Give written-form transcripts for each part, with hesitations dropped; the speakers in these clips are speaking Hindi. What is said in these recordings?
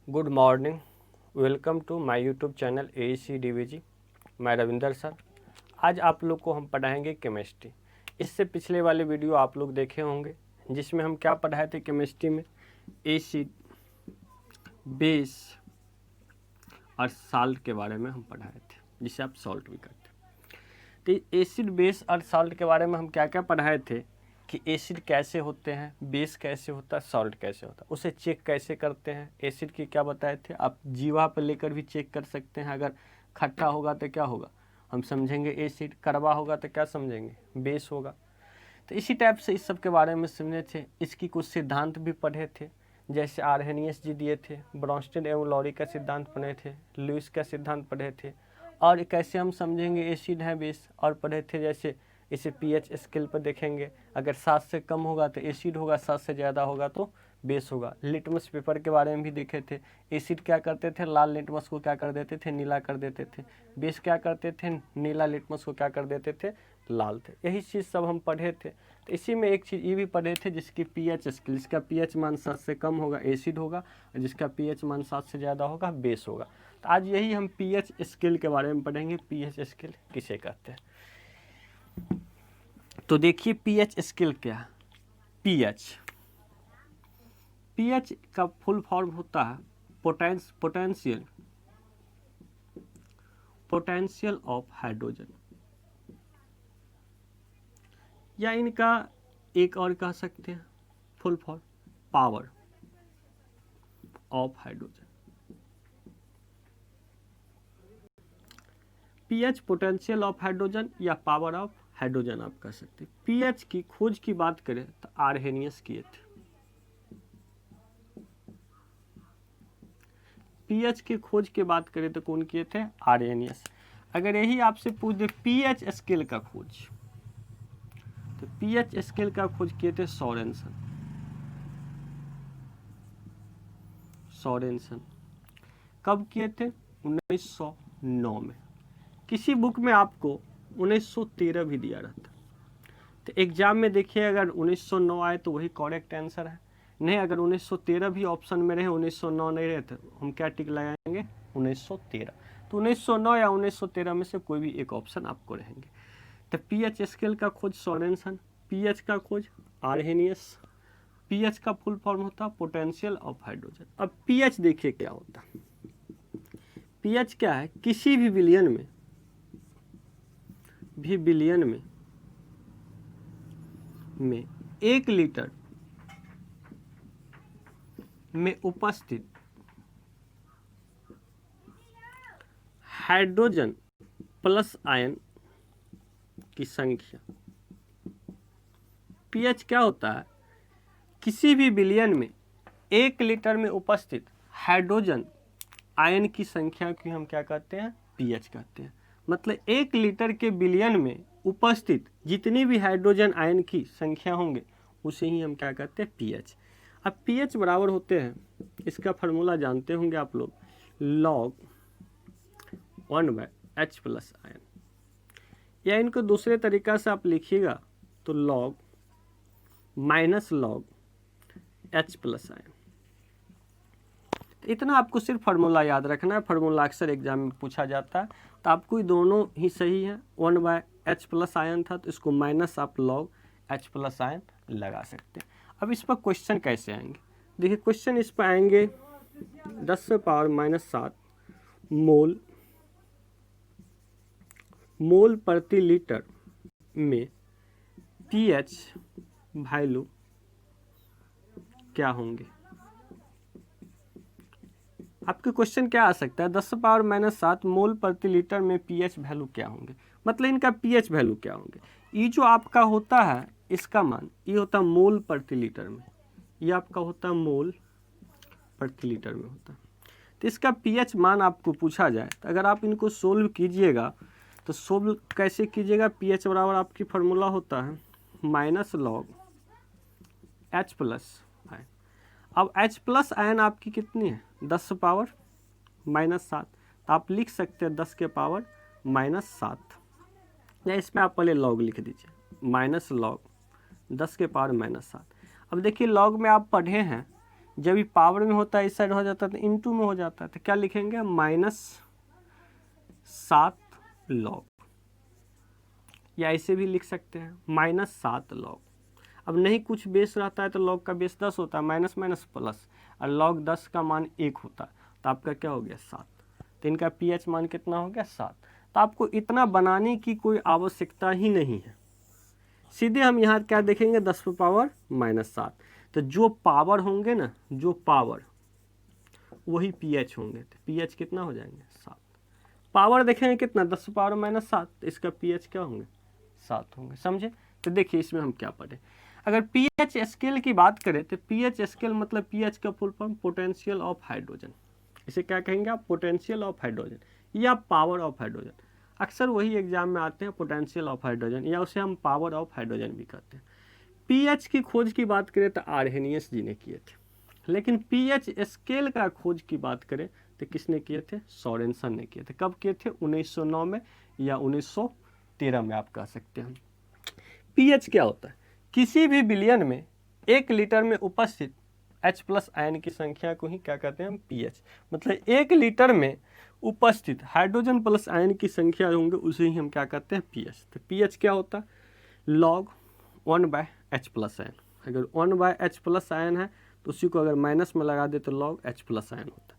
Good morning, welcome to my YouTube channel AEC DVG। मैं रविंदर सर। आज आप लोग को हम पढ़ाएंगे केमिस्ट्री। इससे पिछले वाले वीडियो आप लोग देखे होंगे जिसमें हम क्या पढ़ाए थे केमिस्ट्री में, एसिड, बेस और साल्ट के बारे में हम पढ़ाए थे, जिसे आप सॉल्ट भी कहते हैं। तो एसिड, बेस और साल्ट के बारे में हम क्या क्या पढ़ाए थे कि एसिड कैसे होते हैं, बेस कैसे होता है, सॉल्ट कैसे होता है, उसे चेक कैसे करते हैं। एसिड की क्या बताए थे, आप जीवा पर लेकर भी चेक कर सकते हैं। अगर खट्टा होगा तो क्या होगा, हम समझेंगे एसिड। कड़वा होगा तो क्या समझेंगे, बेस होगा। तो इसी टाइप से इस सब के बारे में समझे थे। इसकी कुछ सिद्धांत भी पढ़े थे, जैसे आर्हेनियस जी दिए थे, ब्रॉन्स्टेड एवं लॉरी का सिद्धांत पढ़े थे, लुईस का सिद्धांत पढ़े थे, और कैसे हम समझेंगे एसिड है बेस और पढ़े थे। जैसे इसे pH स्केल पर देखेंगे, अगर 7 से कम होगा तो एसिड होगा, 7 से ज़्यादा होगा तो बेस होगा। लिटमस पेपर के बारे में भी देखे थे। एसिड क्या करते थे, लाल लिटमस को क्या कर देते थे, नीला कर देते थे। बेस क्या करते थे, नीला लिटमस को क्या कर देते थे, लाल थे। यही चीज़ सब हम पढ़े थे। तो इसी में एक चीज़ ये भी पढ़े थे जिसकी pH स्केल, जिसका pH मान 7 से कम होगा एसिड होगा, और जिसका pH मान 7 से ज़्यादा होगा बेस होगा। तो आज यही हम pH स्केल के बारे में पढ़ेंगे। pH स्केल किसे कहते हैं, तो देखिए pH स्केल क्या है। pH का फुल फॉर्म होता है पोटेंशियल ऑफ हाइड्रोजन, या इनका एक और कह सकते हैं full form power of hydrogen. pH potential of hydrogen या पावर ऑफ हाइड्रोजन आप कह सकते हैं। pH की खोज की बात करें तो आर्हेनियस किए थे। pH की खोज की बात करें तो कौन किए थे, आर्हेनियस। अगर यही आपसे पूछ दे pH स्केल का खोज, तो pH स्केल का खोज किए थे सोरेनसन। कब किए थे, 1909 में। किसी बुक में आपको 1913 भी दिया रहता, तो एग्जाम में देखिए अगर 1909 आए तो वही करेक्ट आंसर है। नहीं, अगर 1913 भी ऑप्शन में रहे, 1909 नहीं रहे, तो हम क्या टिक लगाएंगे, 1913। तो 1909 या 1913 में से कोई भी एक ऑप्शन आपको रहेंगे। तो pH स्केल का खोज सोरेनसन, pH का खोज आर्हेनियस। pH का फुल फॉर्म होता पोटेंशियल ऑफ हाइड्रोजन। अब pH देखिए क्या होता है। pH क्या है, किसी भी विलयन में 1 लीटर में उपस्थित हाइड्रोजन प्लस आयन की संख्या। pH क्या होता है, किसी भी विलयन में 1 लीटर में उपस्थित हाइड्रोजन आयन की संख्या की हम क्या कहते हैं, pH कहते हैं। मतलब 1 लीटर के विलयन में उपस्थित जितनी भी हाइड्रोजन आयन की संख्या होंगे उसे ही हम क्या कहते हैं, pH। अब pH बराबर होते हैं, इसका फार्मूला जानते होंगे आप लोग, log 1/H प्लस आयन, या इनको दूसरे तरीका से आप लिखिएगा तो log H प्लस आयन। इतना आपको सिर्फ फार्मूला याद रखना है। फार्मूला अक्सर एग्जाम में पूछा जाता है, तो आपको दोनों ही सही है। 1/H प्लस आयन था तो इसको माइनस आप log H प्लस आयन लगा सकते हैं। अब इस पर क्वेश्चन कैसे आएंगे, देखिए क्वेश्चन इस पर आएंगे 10⁻⁷ मोल प्रति लीटर में pH वैल्यू क्या होंगे। आपके क्वेश्चन क्या आ सकता है, 10⁻⁷ मोल प्रति लीटर में pH वैल्यू क्या होंगे, मतलब इनका pH वैल्यू क्या होंगे। ये जो आपका होता है इसका मान, ये होता है मोल प्रति लीटर में, ये आपका होता है मोल प्रति लीटर में होता है। तो इसका pH मान आपको पूछा जाए तो अगर आप इनको सोल्व कीजिएगा तो सोल्व कैसे कीजिएगा, pH बराबर आपकी फार्मूला होता है -log H प्लस आयन। अब H प्लस आयन आपकी कितनी है, 10⁻⁷, तो आप लिख सकते हैं 10⁻⁷, या इसमें आप पहले log लिख दीजिए, -log 10⁻⁷। अब देखिए log में आप पढ़े हैं जब भी पावर में होता है इस साइड हो जाता है तो इनटू में हो जाता है, तो क्या लिखेंगे -7 लॉग, या ऐसे भी लिख सकते हैं -7 लॉग। अब नहीं कुछ बेस रहता है तो लॉग का बेस 10 होता है, माइनस माइनस प्लस, और लॉग 10 का मान 1 होता है, तो आपका क्या हो गया 7। तो इनका pH मान कितना हो गया 7। तो आपको इतना बनाने की कोई आवश्यकता ही नहीं है, सीधे हम यहाँ क्या देखेंगे 10⁻⁻7। तो जो पावर होंगे ना, जो पावर वही pH होंगे, तो pH कितना हो जाएंगे 7। पावर देखेंगे कितना 10⁻⁻7, तो इसका pH क्या होंगे 7 होंगे, समझे। तो देखिए इसमें हम क्या पढ़े, अगर pH स्केल की बात करें तो pH स्केल मतलब pH का full form potential of hydrogen, इसे क्या कहेंगे आप पोटेंशियल ऑफ हाइड्रोजन या पावर ऑफ हाइड्रोजन। अक्सर वही एग्जाम में आते हैं पोटेंशियल ऑफ हाइड्रोजन, या उसे हम पावर ऑफ हाइड्रोजन भी कहते हैं। pH की खोज की बात करें तो आर्हेनियस जी ने किए थे, लेकिन pH स्केल का खोज की बात करें तो किसने किए थे, सोरेनसन ने किए थे। कब किए थे 1909 में या 1913 में आप कह सकते हैं। pH क्या होता है, किसी भी विलयन में 1 लीटर में उपस्थित H+ आयन की संख्या को ही क्या कहते हैं हम pH, मतलब 1 लीटर में उपस्थित हाइड्रोजन प्लस आयन की संख्या होंगे उसे ही हम क्या कहते हैं pH। तो pH क्या होता है log 1/H+ आयन, अगर 1/H+ आयन है तो उसी को अगर माइनस में लगा दे तो log H+ आयन होता है।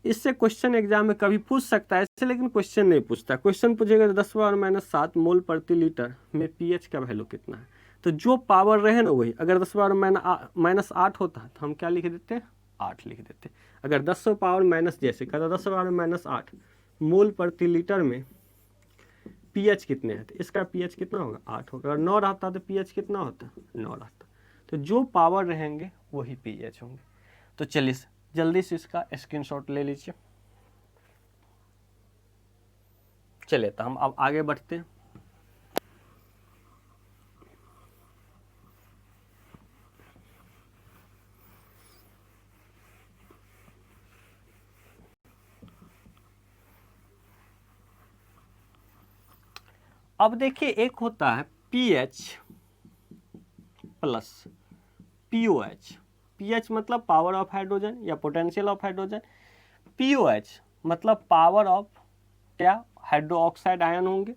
इससे क्वेश्चन एग्जाम में कभी पूछ सकता है ऐसे, लेकिन क्वेश्चन नहीं पूछता। क्वेश्चन पूछेगा 10⁻⁷ मोल प्रति लीटर में pH का वैल्यू कितना है, तो जो पावर रहे ना वही, अगर 10⁻⁻8 होता है तो हम क्या लिख देते हैं 8 लिख देते। अगर 10⁻⁻, जैसे कहता 10⁻�8 मोल प्रति लीटर में pH कितने हैं, तो इसका pH कितना होगा 8 होगा। अगर 9 रहता तो pH कितना होता 9 रहता। तो जो पावर रहेंगे वही pH होंगे। तो चलिए जल्दी से इसका स्क्रीनशॉट ले लीजिए। चलिए तो हम अब आगे बढ़ते हैं। अब देखिए एक होता है pH प्लस POH। pH मतलब पावर ऑफ हाइड्रोजन या पोटेंशियल ऑफ हाइड्रोजन, POH मतलब पावर ऑफ क्या हाइड्रो ऑक्साइड आयन होंगे,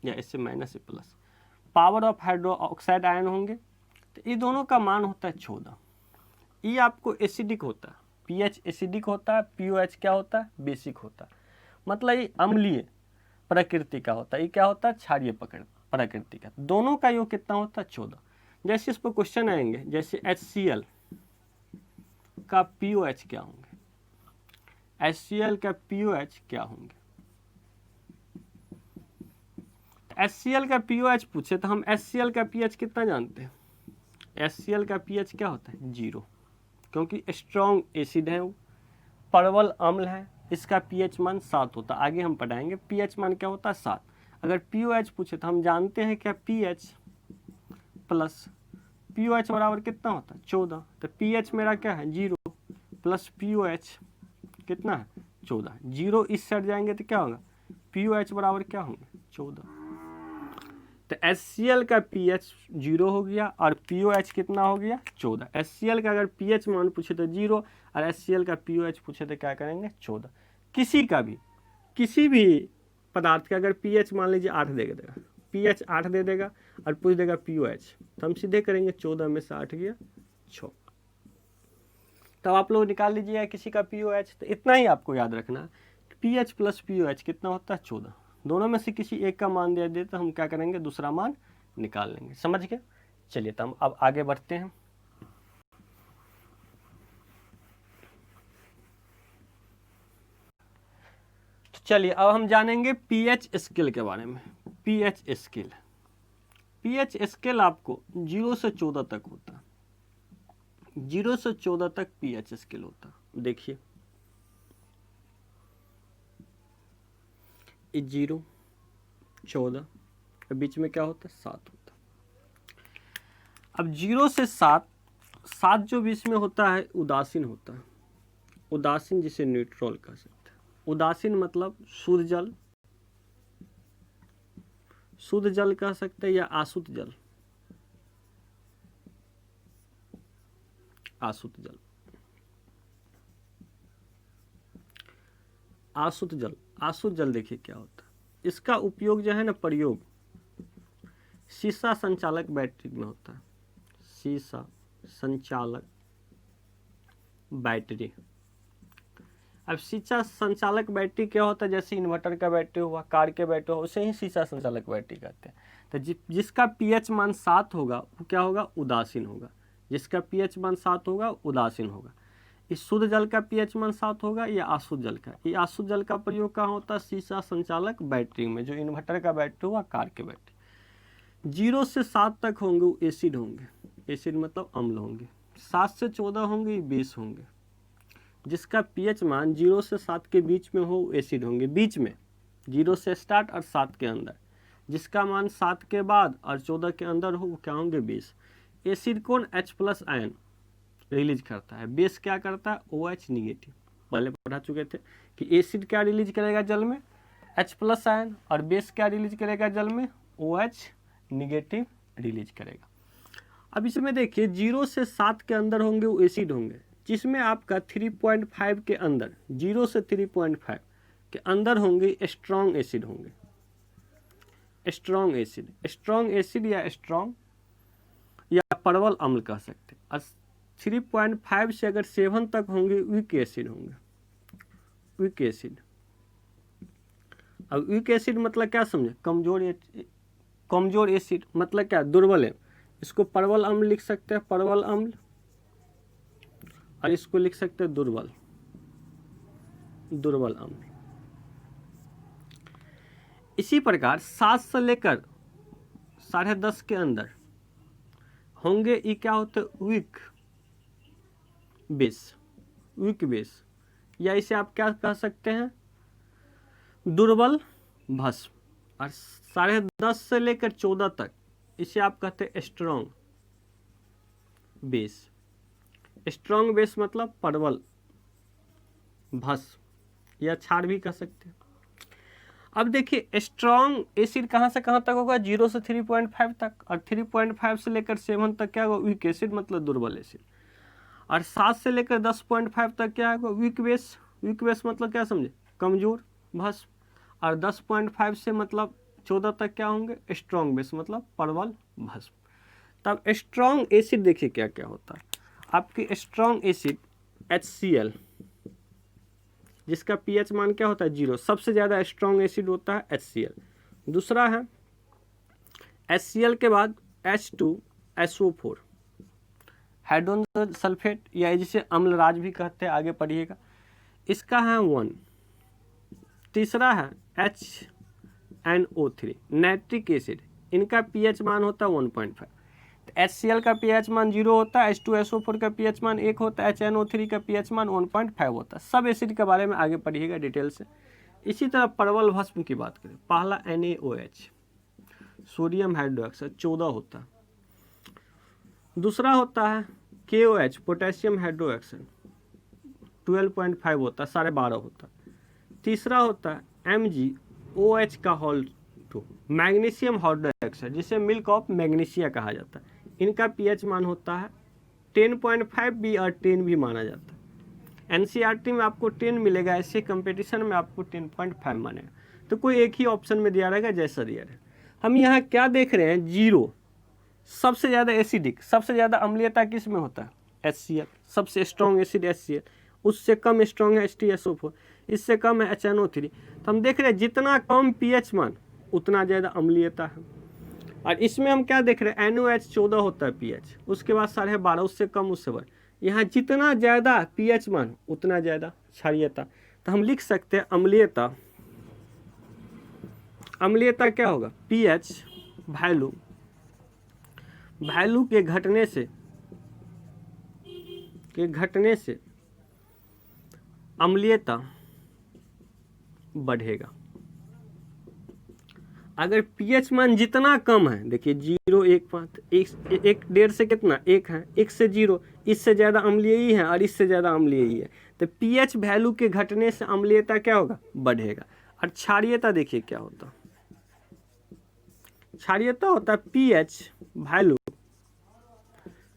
या इससे माइनस से plus power of hydro oxide ion होंगे। तो ये दोनों का मान होता है 14। ये आपको एसिडिक होता है, pH एसिडिक होता है, POH क्या होता है बेसिक होता है, मतलब ये अम्लीय प्रकृति का होता है, ये क्या होता है क्षारीय प्रकृति का। दोनों का योग कितना होता है 14। जैसे इस पर क्वेश्चन आएंगे, जैसे HCl का POH क्या होंगे, HCl का POH क्या होंगे। HCl का POH पूछे तो हम HCl का pH कितना जानते हैं, HCl का pH क्या होता है 0, क्योंकि स्ट्रॉन्ग एसिड है, वो प्रबल अम्ल है, इसका pH मान 7 होता है। आगे हम पढ़ाएंगे pH मान क्या होता है 7। अगर POH पूछे तो हम जानते हैं क्या pH प्लस POH बराबर कितना होता है 14। तो pH मेरा क्या है 0 प्लस POH कितना है 14, 0 इस साइड जाएंगे तो क्या होगा POH बराबर क्या होंगे 14। तो HCl का pH 0 हो गया और POH कितना हो गया 14। HCl का अगर pH मान पूछे तो 0 और HCl का POH पूछे तो क्या करेंगे 14। किसी भी पदार्थ का अगर pH मान लीजिए 8 दे देगा, pH 8 दे देगा और पूछ देगा POH, तो हम सीधे करेंगे 14 में से 8 गया 6। तब आप लोग निकाल लीजिएगा किसी का POH। तो इतना ही आपको याद रखना, pH प्लस POH कितना होता है 14। दोनों में से किसी एक का मान दे दे तो हम क्या करेंगे दूसरा मान निकाल लेंगे, समझ गए। चलिए तो हम अब आगे बढ़ते हैं। तो चलिए अब हम जानेंगे pH स्केल के बारे में। pH स्केल आपको 0 से 14 तक होता है, 0 से 14 तक pH स्केल होता है। देखिए 0 14 बीच में क्या होता है 7 होता है। अब 0 से 7 जो बीच में होता है उदासीन होता है, उदासीन जिसे न्यूट्रल कह सकते हैं। उदासीन मतलब शुद्ध जल कह सकते हैं या अशुद्ध जल। आसुत जल। आसुत जल, आसुत जल देखिए क्या होता है। इसका उपयोग जो है ना, प्रयोग सीसा संचालक बैटरी में होता है। सीसा संचालक बैटरी। अब सीसा संचालक बैटरी क्या होता है, जैसे इन्वर्टर का बैटरी हुआ, कार के बैटरी हुआ, उसे ही सीसा संचालक बैटरी कहते हैं। तो जिसका पीएच मान 7 होगा वो क्या होगा, उदासीन होगा। जिसका पीएच मान 7 होगा उदासीन होगा। इस शुद्ध जल का पीएच मान 7 होगा या अशुद्ध जल का। ये अशुद्ध जल का प्रयोग कहाँ होता है, सीसा संचालक बैटरी में, जो इन्वर्टर का बैटरी हुआ, कार के बैटरी। 0 से 7 तक होंगे वो एसिड होंगे, एसिड मतलब अम्ल होंगे। 7 से 14 होंगे बेस होंगे। जिसका पीएच मान 0 से 7 के बीच में हो एसिड होंगे, बीच में 0 से स्टार्ट और 7 के अंदर। जिसका मान 7 के बाद और 14 के अंदर हो वो क्या होंगे, बेस। एसिड कौन, H+ आयन रिलीज करता है। बेस क्या करता है, OH निगेटिव। पहले पढ़ा चुके थे कि एसिड क्या रिलीज करेगा जल में, H+ आयन, और बेस क्या रिलीज करेगा जल में, OH निगेटिव रिलीज करेगा। अब इसमें देखिए 0 से 7 के अंदर होंगे वो एसिड होंगे, जिसमें आपका 3.5 के अंदर, 0 से 3.5 के अंदर होंगे स्ट्रॉन्ग एसिड होंगे। स्ट्रॉन्ग एसिड, स्ट्रॉन्ग एसिड या स्ट्रॉन्ग या परवल अम्ल कह सकते हैं। और 3.5 से अगर 7 तक होंगे वीक एसिड होंगे, वीक एसिड। अब वीक एसिड मतलब क्या समझे, कमजोर एसिड मतलब क्या, दुर्बल है। इसको परवल अम्ल लिख सकते हैं, परवल अम्ल, और इसको लिख सकते हैं दुर्बल, दुर्बल अम्ल। इसी प्रकार 7 से लेकर 10.5 के अंदर होंगे ये क्या होते हैं, वीक बेस, वीक बेस, या इसे आप क्या कह सकते हैं, दुर्बल भस्म। और 10.5 से लेकर 14 तक इसे आप कहते हैं स्ट्रॉन्ग बेस। स्ट्रॉन्ग बेस मतलब परवल भस्म या क्षार भी कह सकते हैं। अब देखिए स्ट्रॉन्ग एसिड कहाँ से कहाँ तक होगा, 0 से 3.5 तक, और 3.5 से लेकर 7 तक क्या होगा, वीक एसिड मतलब दुर्बल एसिड। और 7 से लेकर 10.5 तक क्या होगा, वीक बेस। वीक बेस मतलब क्या समझे, कमजोर भस्म। और 10.5 से मतलब 14 तक क्या होंगे, स्ट्रॉन्ग बेस मतलब परवल भस्म। तब स्ट्रॉन्ग एसिड देखिए क्या क्या होता है। आपकी स्ट्रॉन्ग एसिड HCl, जिसका पीएच मान क्या होता है, 0। सबसे ज़्यादा स्ट्रॉन्ग एसिड होता है HCl। दूसरा है HCl के बाद H2SO4, हाइड्रोजन सल्फेट, या जिसे अम्लराज भी कहते हैं, आगे पढ़िएगा। इसका है 1। तीसरा है HNO3, नाइट्रिक एसिड। इनका पीएच मान होता है 1.5। HCl का पीएच मान 0 होता है, H2SO4 का पीएच मान 1 होता है, HNO3 का पीएच मान 1.5 होता है। सब एसिड के बारे में आगे पढ़िएगा डिटेल से। इसी तरह परवल भस्म की बात करें, पहला NaOH, सोडियम हाइड्रोक्साइड 14 होता है। दूसरा होता है KOH, पोटेशियम हाइड्रोक्साइड 12.5 होता है, 12.5 होता है। तीसरा होता है MgOH का होल 2, मैग्नीशियम हाइड्रोक्साइड, जिसे मिल्क ऑफ मैग्नीशिया कहा जाता है। इनका पीएच मान होता है 10.5 भी और 10 भी माना जाता है। एनसीईआरटी में आपको 10 मिलेगा, ऐसे कंपटीशन में आपको 10.5 मानेगा। तो कोई एक ही ऑप्शन में दिया रहेगा जैसा दिया रहेगा। हम यहाँ क्या देख रहे हैं, 0 सबसे ज़्यादा एसिडिक, सबसे ज़्यादा अम्लीयता किस में होता है, HCl। सबसे स्ट्रॉन्ग एसिड HCl, उससे कम स्ट्रॉन्ग है H2SO4, इससे कम है HNO3। तो हम देख रहे हैं जितना कम पीएच मान उतना ज़्यादा अम्लीयता है। और इसमें हम क्या देख रहे हैं, NOH 14 होता है पीएच, उसके बाद 12.5, उससे कम उससे बढ़। यहाँ जितना ज़्यादा पीएच मान उतना ज़्यादा क्षारीयता। तो हम लिख सकते हैं अम्लीयता, अम्लीयता क्या होगा, पीएच वैल्यू के घटने से अम्लीयता बढ़ेगा। अगर पीएच मान जितना कम है, देखिए 0, 1, 5, 1, 1.5 से कितना 1 है, 1 से 0, इससे ज़्यादा अम्लीय ही है और इससे ज़्यादा अम्लीय ही है। तो पीएच वैल्यू के घटने से अम्लीयता क्या होगा, बढ़ेगा। और क्षारीयता देखिए क्या होता है, क्षारीयता होता है पीएच वैल्यू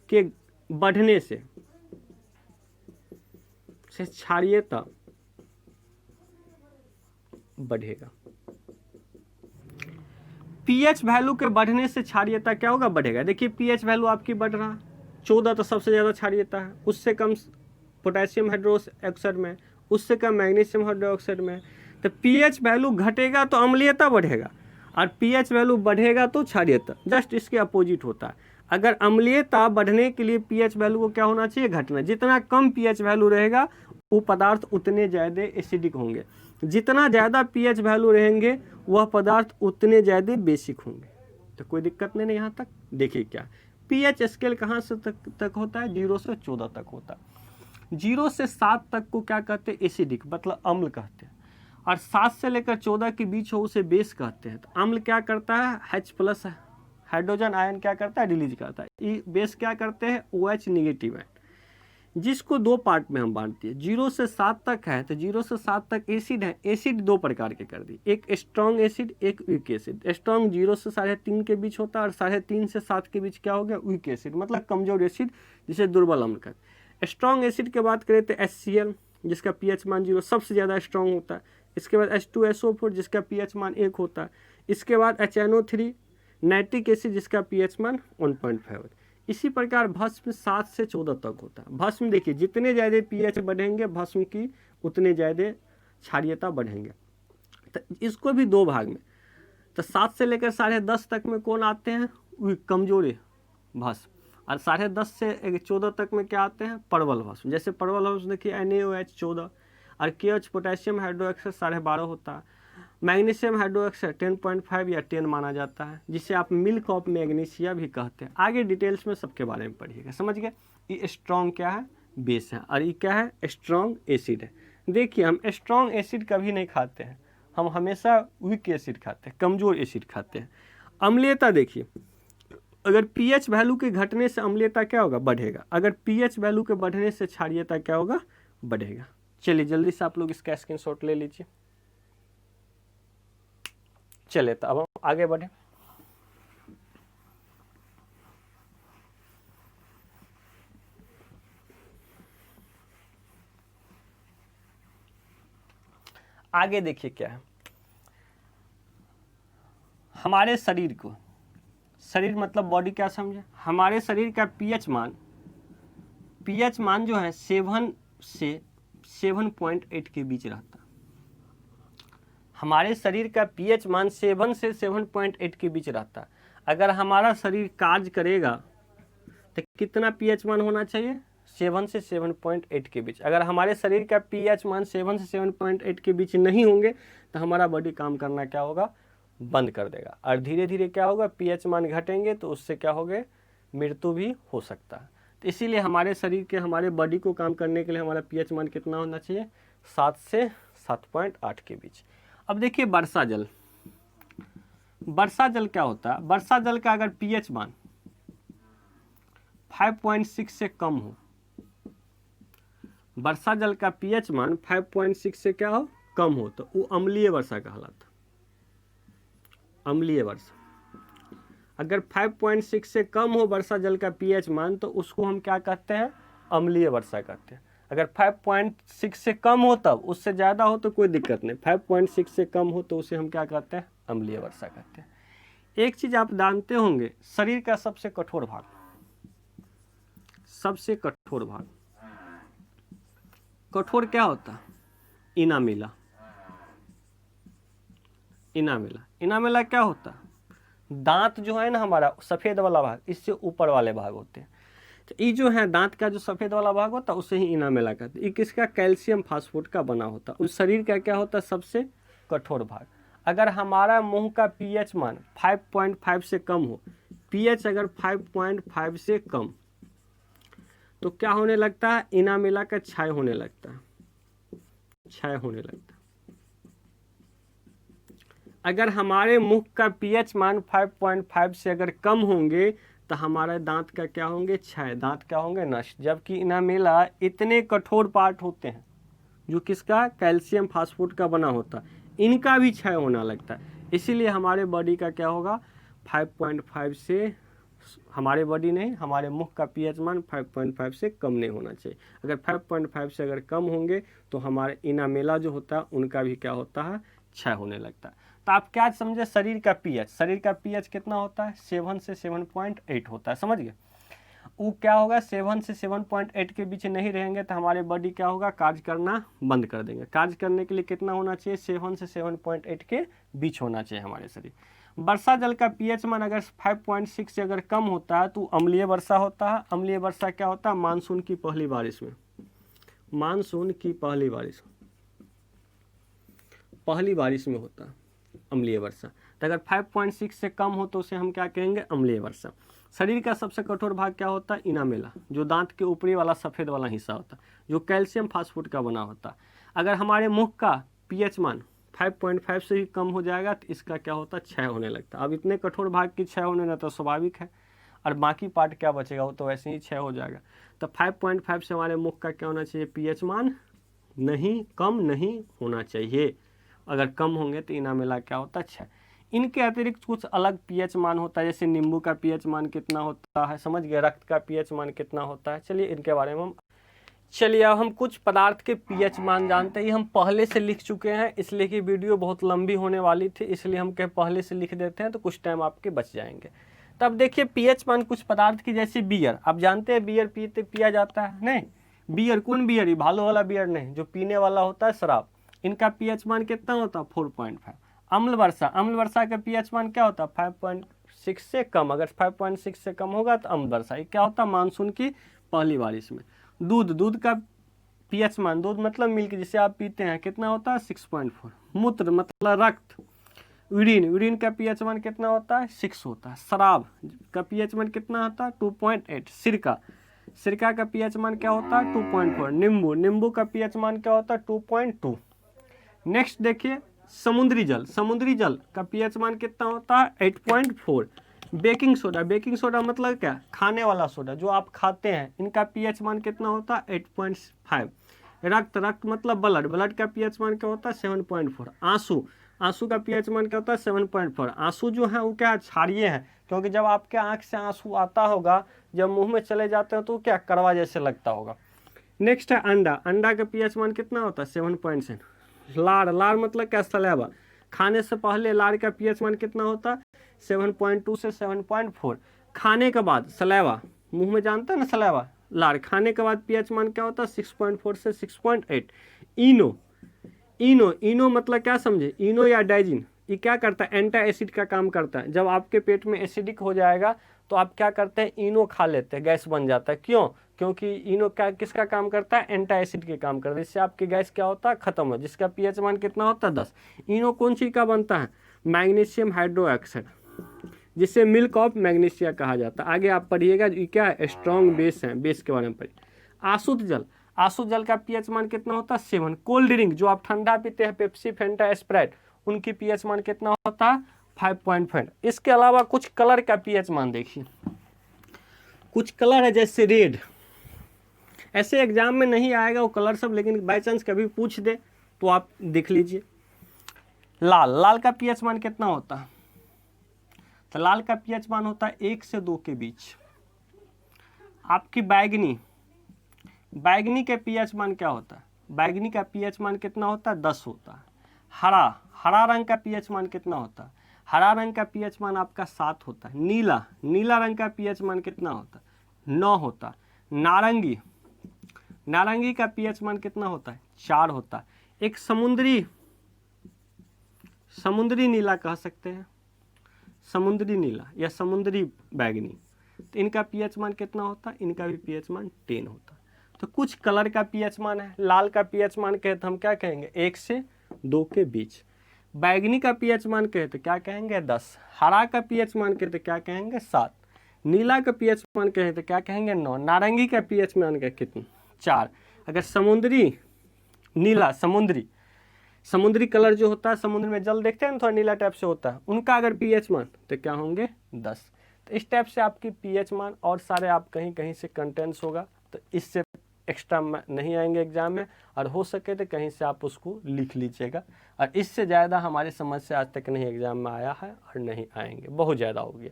के बढ़ने से से क्षारीयता बढ़ेगा। पीएच वैल्यू के बढ़ने से क्षारीयता क्या होगा, बढ़ेगा। देखिए पीएच वैल्यू आपकी बढ़ रहा है, 14 तो सबसे ज़्यादा क्षारीयता है, उससे कम पोटेशियम हाइड्रोक्साइड में, उससे कम मैग्नीशियम हाइड्रोक्साइड में। तो पीएच वैल्यू घटेगा तो अम्लीयता बढ़ेगा, और पीएच वैल्यू बढ़ेगा तो क्षारीयता, जस्ट इसके अपोजिट होता है। अगर अम्लीयता बढ़ने के लिए पीएच वैल्यू को क्या होना चाहिए, घटना। जितना कम पीएच वैल्यू रहेगा वो पदार्थ उतने ज़्यादा एसिडिक होंगे, जितना ज़्यादा पीएच वैल्यू रहेंगे वह पदार्थ उतने ज़्यादा बेसिक होंगे। तो कोई दिक्कत नहीं यहाँ तक। देखिए क्या पीएच स्केल कहाँ से तक होता है, 0 से 14 तक होता है। 0 से 7 तक को क्या कहते हैं, एसिडिक मतलब अम्ल कहते हैं, और 7 से लेकर 14 के बीच हो उसे बेस कहते हैं। तो अम्ल क्या करता है, H+ हाइड्रोजन आयन क्या करता है, रिलीज करता है। बेस क्या करते हैं, OH नेगेटिव आयन, जिसको दो पार्ट में हम बांटते हैं। 0 से 7 तक है तो 0 से 7 तक एसिड है। एसिड दो प्रकार के कर दी, एक स्ट्रॉन्ग एसिड, एक वीक एसिड। स्ट्रॉन्ग 0 से 3.5 के बीच होता है, और 3.5 से 7 के बीच क्या हो गया, वीक एसिड मतलब कमजोर एसिड, जिसे दुर्बल अम्ल कहते हैं। स्ट्रॉन्ग एसिड के बात करें तो HCl, जिसका पीएच मान 0 सबसे ज़्यादा स्ट्रॉन्ग होता है। इसके बाद H2SO4, जिसका पीएच मान 1 होता है। इसके बाद HNO3 नाइट्रिक एसिड, जिसका पीएच मान 1.5। इसी प्रकार भस्म 7 से 14 तक होता है। भस्म देखिए जितने ज़्यादा पीएच बढ़ेंगे भस्म की उतने ज़्यादा क्षारीयता बढ़ेंगे। तो इसको भी दो भाग में, तो 7 से लेकर 10.5 तक में कौन आते हैं, वो कमजोर भस्म, और 10.5 से 14 तक में क्या आते हैं, प्रबल भस्म। जैसे प्रबल भस्म देखिए NaOH 14, और KH पोटेशियम हाइड्रोक्साइड 12.5 होता है। मैग्नीशियम हाइड्रोक्साइड 10.5 या 10 माना जाता है, जिसे आप मिल्क ऑफ मैग्नीशिया भी कहते हैं। आगे डिटेल्स में सबके बारे में पढ़िएगा, समझ गए। ये स्ट्रॉन्ग क्या है, बेस है, और ये क्या है, स्ट्रॉन्ग एसिड है। देखिए हम स्ट्रॉन्ग एसिड कभी नहीं खाते हैं, हम हमेशा वीक एसिड खाते हैं, कमज़ोर एसिड खाते हैं। अम्लीयता देखिए, अगर पीएच वैल्यू के घटने से अम्लीयता क्या होगा, बढ़ेगा। अगर पीएच वैल्यू के बढ़ने से क्षारीयता क्या होगा, बढ़ेगा। चलिए जल्दी से आप लोग इसका स्क्रीनशॉट ले लीजिए। चले तो अब हम आगे बढ़े। आगे देखिए क्या है, हमारे शरीर को, शरीर मतलब बॉडी क्या समझे, हमारे शरीर का पीएच मान जो है 7 से 7.8 के बीच रहता है। हमारे शरीर का पीएच मान 7 से 7.8 के बीच रहता है। अगर हमारा शरीर कार्य करेगा तो कितना पीएच मान होना चाहिए, 7 से 7.8 के बीच। अगर हमारे शरीर का पीएच मान 7 से 7.8 के बीच नहीं होंगे तो हमारा बॉडी काम करना क्या होगा, बंद कर देगा, और धीरे धीरे क्या होगा, पीएच मान घटेंगे तो उससे क्या होगा, मृत्यु भी हो सकता है। तो इसीलिए हमारे शरीर के, हमारे बॉडी को काम करने के लिए हमारा पीएच मान कितना होना चाहिए, 7 से 7.8 के बीच। अब देखिए वर्षा जल, वर्षा जल क्या होता है, वर्षा जल का अगर पीएच मान 5.6 से कम हो, वर्षा जल का पीएच मान 5.6 से क्या हो, कम हो, तो वो अम्लीय वर्षा कहलाता, अम्लीय वर्षा। अगर 5.6 से कम हो वर्षा जल का पीएच मान तो उसको हम क्या कहते हैं, अम्लीय वर्षा कहते हैं। अगर 5.6 से कम हो तब, उससे ज़्यादा हो तो कोई दिक्कत नहीं, 5.6 से कम हो तो उसे हम क्या कहते हैं, अम्लीय वर्षा कहते हैं। एक चीज़ आप जानते होंगे, शरीर का सबसे कठोर भाग, सबसे कठोर भाग, कठोर क्या होता है, इनामेला। इनामेला, इनामेला क्या होता है, दांत जो है ना हमारा सफ़ेद वाला भाग, इससे ऊपर वाले भाग होते हैं। तो ये जो है दांत का जो सफ़ेद वाला भाग होता है उसे ही इनामेला कहते हैं। ये किसका, कैल्शियम फास्फेट का बना होता है। उस शरीर का क्या होता है, सबसे कठोर भाग। अगर हमारा मुंह का पीएच मान 5.5 से कम हो, पीएच अगर 5.5 से कम, तो क्या होने लगता है, इनामेला का क्षय होने लगता है, क्षय होने लगता है। अगर हमारे मुंह का पीएच मान 5.5 से अगर कम होंगे तो हमारे दांत का क्या होंगे, क्षय, दांत क्या होंगे, नष्ट। जबकि इनामेला इतने कठोर पार्ट होते हैं जो किसका, कैल्शियम फास्फेट का बना होता है, इनका भी क्षय होना लगता है। इसीलिए हमारे बॉडी का क्या होगा, 5.5 से हमारे बॉडी नहीं, हमारे मुख का पीएच मान 5.5 से कम नहीं होना चाहिए। अगर 5.5 से अगर कम होंगे तो हमारे इनामेला जो होता है उनका भी क्या होता है, क्षय होने लगता है। तो आप क्या समझे, शरीर का पीएच कितना होता है, 7 से 7.8 होता है, समझ गए। वो क्या होगा, 7 से 7.8 के बीच नहीं रहेंगे तो हमारे बॉडी क्या होगा, कार्य करना बंद कर देंगे। कार्य करने के लिए कितना होना चाहिए, 7 से 7.8 के बीच होना चाहिए हमारे शरीर। वर्षा जल का पीएच मान अगर 5.6 से अगर कम होता है तो अम्लीय वर्षा होता है। अम्लीय वर्षा क्या होता है, मानसून की पहली बारिश में, मानसून की पहली बारिश में होता है अम्लीय वर्षा। तो अगर 5.6 से कम हो तो उसे हम क्या कहेंगे, अम्लीय वर्षा। शरीर का सबसे कठोर भाग क्या होता है, इनामेला, जो दांत के ऊपरी वाला सफ़ेद वाला हिस्सा होता है, जो कैल्शियम फास्फोरेट का बना होता है। अगर हमारे मुख का पीएच मान 5.5 से ही कम हो जाएगा तो इसका क्या होता है, क्षय होने लगता है। अब इतने कठोर भाग की क्षय होने लगता तो स्वाभाविक है, और बाकी पार्ट क्या बचेगा, वो तो वैसे ही क्षय हो जाएगा। तो 5.5 से हमारे मुख का क्या होना चाहिए, पीएच मान नहीं, कम नहीं होना चाहिए। अगर कम होंगे तो इनामेला क्या होता है, क्षय। इनके अतिरिक्त कुछ अलग पीएच मान होता है, जैसे नींबू का पीएच मान कितना होता है, समझ गए, रक्त का पीएच मान कितना होता है। चलिए इनके बारे में अब हम कुछ पदार्थ के पीएच मान जानते हैं। ये हम पहले से लिख चुके हैं, इसलिए कि वीडियो बहुत लंबी होने वाली थी, इसलिए हम क्या पहले से लिख देते हैं तो कुछ टाइम आपके बच जाएंगे। तब देखिए पीएच मान कुछ पदार्थ की, जैसे बियर, आप जानते हैं बियर पिया जाता है, नहीं, बियर कौन बियर, ये भालो वाला बियर नहीं, जो पीने वाला होता है शराब। इनका पीएच मान कितना होता है, 4.5। अम्ल वर्षा का पीएच मान क्या होता है, 5.6 से कम। अगर 5.6 से कम होगा तो अम्ल वर्षा, ये क्या होता है, मानसून की पहली बारिश में। दूध का पीएच मान, दूध मतलब मिल्क जिसे आप पीते हैं, कितना होता है, 6.4। मूत्र मतलब रक्त, यूरिन का पीएच मान कितना होता है, 6 होता है। शराब का पीएच मान कितना होता है, 2.8। सिरका का पीएच मान क्या होता है, 2.4। नींबू का पीएच मान क्या होता है, 2.2। नेक्स्ट देखिए समुद्री जल का पीएच मान कितना होता है, 8.4। बेकिंग सोडा मतलब क्या, खाने वाला सोडा जो आप खाते हैं, इनका पीएच मान कितना होता है, 8.5। रक्त मतलब ब्लड का पीएच मान क्या होता है, 7.4। आंसू का पीएच मान क्या होता है, 7.4। आंसू जो है वो क्या, क्षारीय है, क्योंकि जब आपके आंख से आंसू आता होगा, जब मुंह में चले जाते हैं तो क्या कड़वा जैसे लगता होगा। नेक्स्ट है अंडा का पीएच मान कितना होता है, 7.7। लार मतलब क्या, सलेवा, खाने से पहले लार का पीएच मान कितना होता है, 7.2 से 7.4। खाने के बाद सलेवा, मुंह में जानते हैं ना सलेवा, लार, खाने के बाद पीएच मान क्या होता है, 6.4 से 6.8। इनो मतलब क्या समझे, इनो या डाइजिन, ये क्या करता है, एंटी एसिड का काम करता है। जब आपके पेट में एसिडिक हो जाएगा तो आप क्या करते हैं, इनो खा लेते हैं, गैस बन जाता है। क्यों, क्योंकि इनो क्या किसका काम करता है, एंटी एसिड के काम करता है, इससे आपकी गैस क्या होता है, खत्म हो, जिसका पीएच मान कितना होता है, 10। इनो कौन सी का बनता है, मैग्नीशियम हाइड्रोक्साइड, जिसे मिल्क ऑफ मैग्नीशिया कहा जाता है। आगे आप पढ़िएगा, ये क्या है, स्ट्रॉन्ग बेस है, बेस के बारे में पढ़िए। आशुद्ध जल का पीएच मान कितना होता है, 7। कोल्ड ड्रिंक जो आप ठंडा पीते हैं, पेप्सी, फेंटा, स्प्राइट, उनकी पीएच मान कितना होता है, 5.5। इसके अलावा कुछ कलर का पीएच मान देखिए, कुछ कलर है जैसे रेड, ऐसे एग्जाम में नहीं आएगा वो कलर सब, लेकिन बाई चांस कभी पूछ दे तो आप देख लीजिए। लाल का पीएच मान कितना होता है, तो लाल का पीएच मान होता है 1 से 2 के बीच। आपकी बैगनी के पीएच मान क्या होता है, बैगनी का पीएच मान कितना होता है, 10 होता है। हरा रंग का पीएच मान कितना होता है, हरा रंग का पीएच मान आपका 7 होता है। नीला रंग का पीएच मान कितना होता है, 9 होता है। नारंगी का पीएच मान कितना होता है, 4 होता है। एक समुद्री नीला कह सकते हैं, समुद्री नीला या समुद्री बैगनी, तो इनका पीएच मान कितना होता है, इनका भी पीएच मान 10 होता है। तो कुछ कलर का पीएच मान है। लाल का पीएच मान कहे तो हम क्या कहेंगे, 1 से 2 के बीच। बैगनी का पीएच मान कहे तो क्या कहेंगे, 10। हरा का पीएच मान कहे तो क्या कहेंगे, 7। नीला का पीएच मान कहे तो क्या कहेंगे, 9। नारंगी का पीएच मान कहे कितना, 4। अगर समुद्री कलर जो होता है, समुद्र में जल देखते हैं ना, थोड़ा नीला टाइप से होता है, उनका अगर पीएच मान तो क्या होंगे, 10। तो इस टाइप से आपकी पीएच मान और सारे आप कहीं से कंटेंट्स होगा, तो इससे एक्स्ट्रा नहीं आएंगे एग्जाम में, और हो सके तो कहीं से आप उसको लिख लीजिएगा। और इससे ज़्यादा हमारे समझ से आज तक नहीं एग्जाम में आया है और नहीं आएंगे, बहुत ज़्यादा हो गया।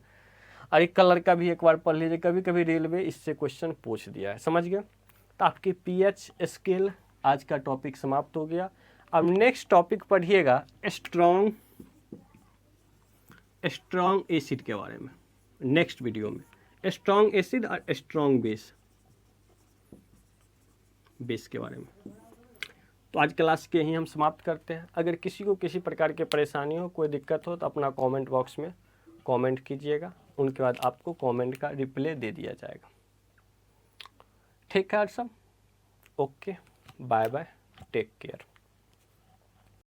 और एक कलर का भी एक बार पढ़ लीजिए, कभी कभी रेलवे इससे क्वेश्चन पूछ दिया है, समझ गए। तो आपकी पीएच स्केल आज का टॉपिक समाप्त हो गया। अब नेक्स्ट टॉपिक पढ़िएगा स्ट्रॉन्ग एसिड के बारे में, नेक्स्ट वीडियो में स्ट्रॉन्ग एसिड और स्ट्रॉन्ग बेस के बारे में। तो आज क्लास के ही हम समाप्त करते हैं। अगर किसी को किसी प्रकार की परेशानी हो, कोई दिक्कत हो, तो अपना कमेंट बॉक्स में कमेंट कीजिएगा, उनके बाद आपको कमेंट का रिप्लाई दे दिया जाएगा। ठीक है सब, okay, bye bye, take care.